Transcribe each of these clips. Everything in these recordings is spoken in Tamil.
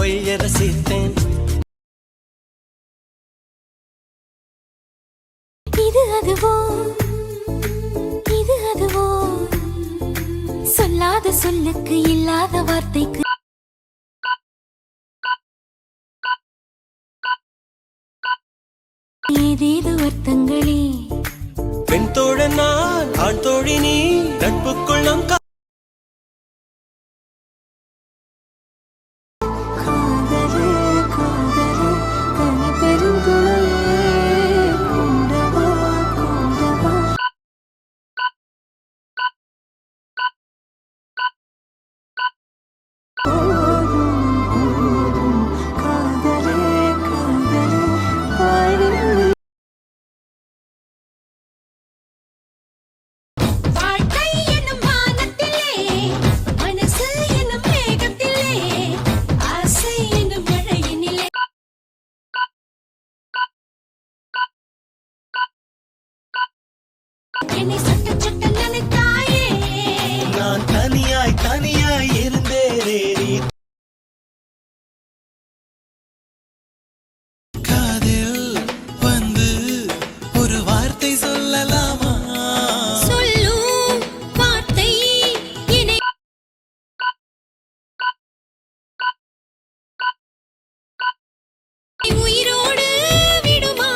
பொய்ய ரசித்தேன். இது அதுவோ சொல்லாத சொல்லுக்கு இல்லாத வார்த்தைக்கு ஏதேது அர்த்தங்களே. பெண் தோழன் நான், ஆண் தோழி நீ, நட்புக்குள் நம் நான் தனியாய் இருந்தேனே. காதில் வந்து ஒரு வார்த்தை சொல்லலாமா? சொல்லும் வார்த்தை என்னை உயிரோடு விடுமா?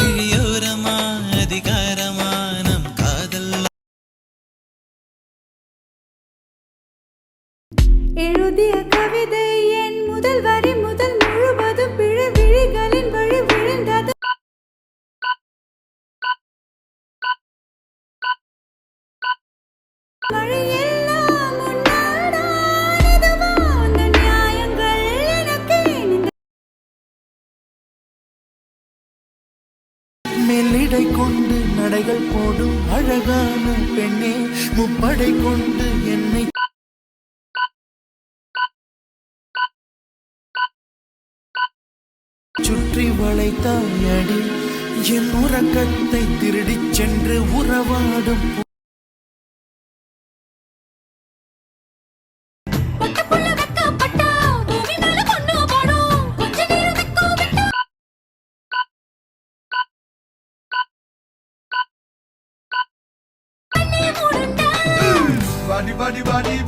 இழியோரமா அதிகாரமா நம் காதல். எழுதிய கவிதை என் முதல் வரி முதல் முழுவதும் பிழை விழிகளின் வழி விழுந்தது. மழையெல்லாம் உன்னால்தான் இதுவா அந்த நியாயங்கள் எனக்கு மெல்லிடை கொண்டு நடைகள் போடும் அழகான பெண்ணே, முப்படை கொண்டு என்னை சுற்றி வளைத்தாயடி. என் உறக்கத்தை திருடிச் சென்று உறவாடும்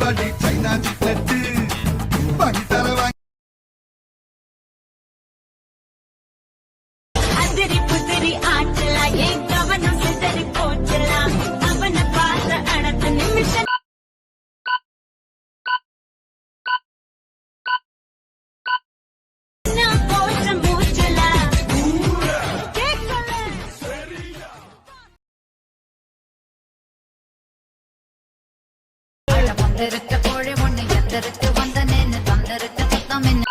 பாடி சைனா சிக்லெட்டு பாடி தர வாங்கி கோழி ஒண்ணு எந்திருக்கு வந்த நின்று தந்திருக்கு சத்தம் என்ன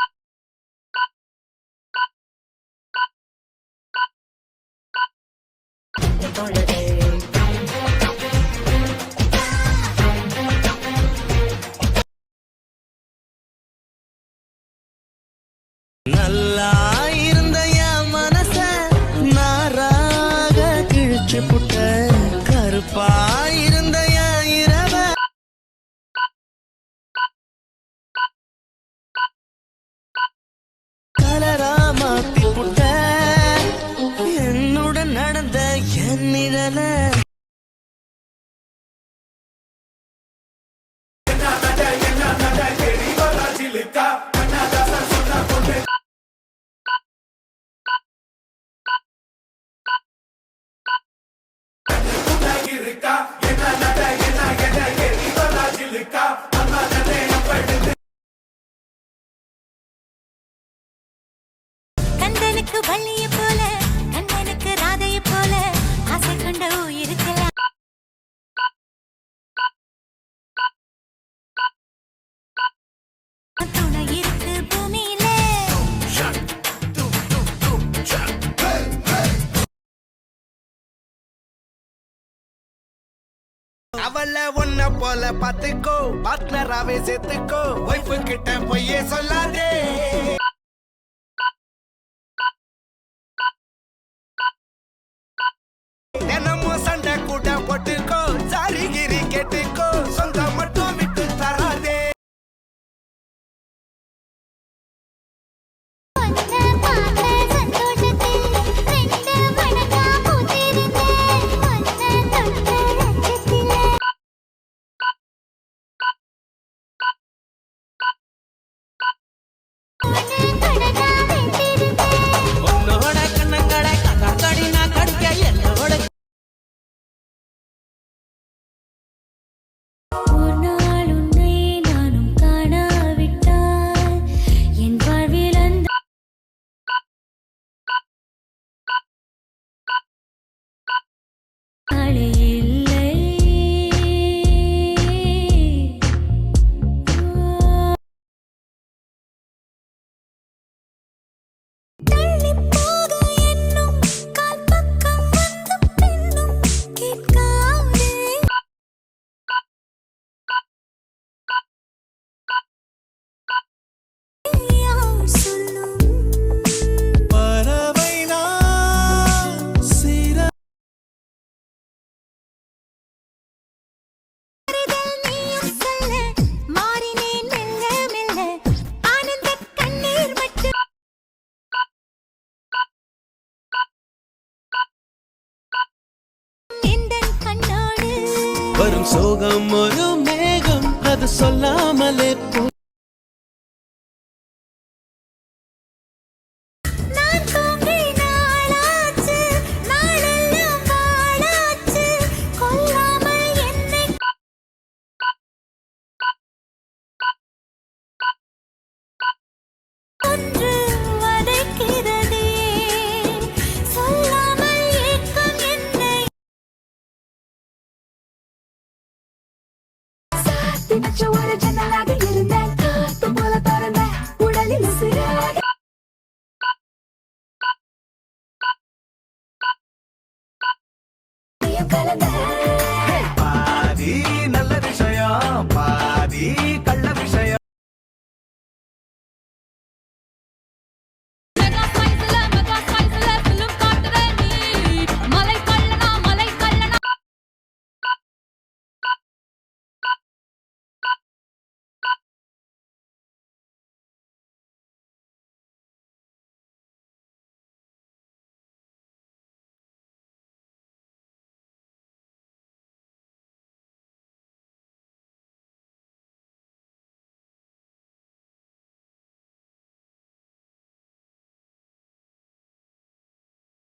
நல்லா இருந்த என் மனச நாராக கிழிச்சு புட்ட. கருப்பா இருந்த என் இரவ கலரா மாத்தி புட்ட. என்னுடன் நடந்த என் நிழல கந்தனுக்கு வள்ளிய போல கண்ணனுக்கு ராதைய போல ஆசை கொண்ட உயிருக்கலாம். துணை இருக்கு பூமியில. அவள ஒன்ன போல பாத்துக்கோ, பார்ட்னராவே சேர்த்துக்கோ. ஒய்ஃபு கிட்ட பொய்யே சொல்லாதே. வரும் சோகம் ஒரு மேகம் அது சொல்லாமலே போ நான் தூங்கி நாளாச்சு நாளெல்லாம் வாழாச்சு கொல்லாமல் என்னை ஒன்று வதைக்கிறதே சொல்லாமல் ஏக்கம் என்னை தினச்ச ஒரு ஜன்னலாக இருந்தேன் காத்து போல திறந்த உடலில் உசிராக கலந்த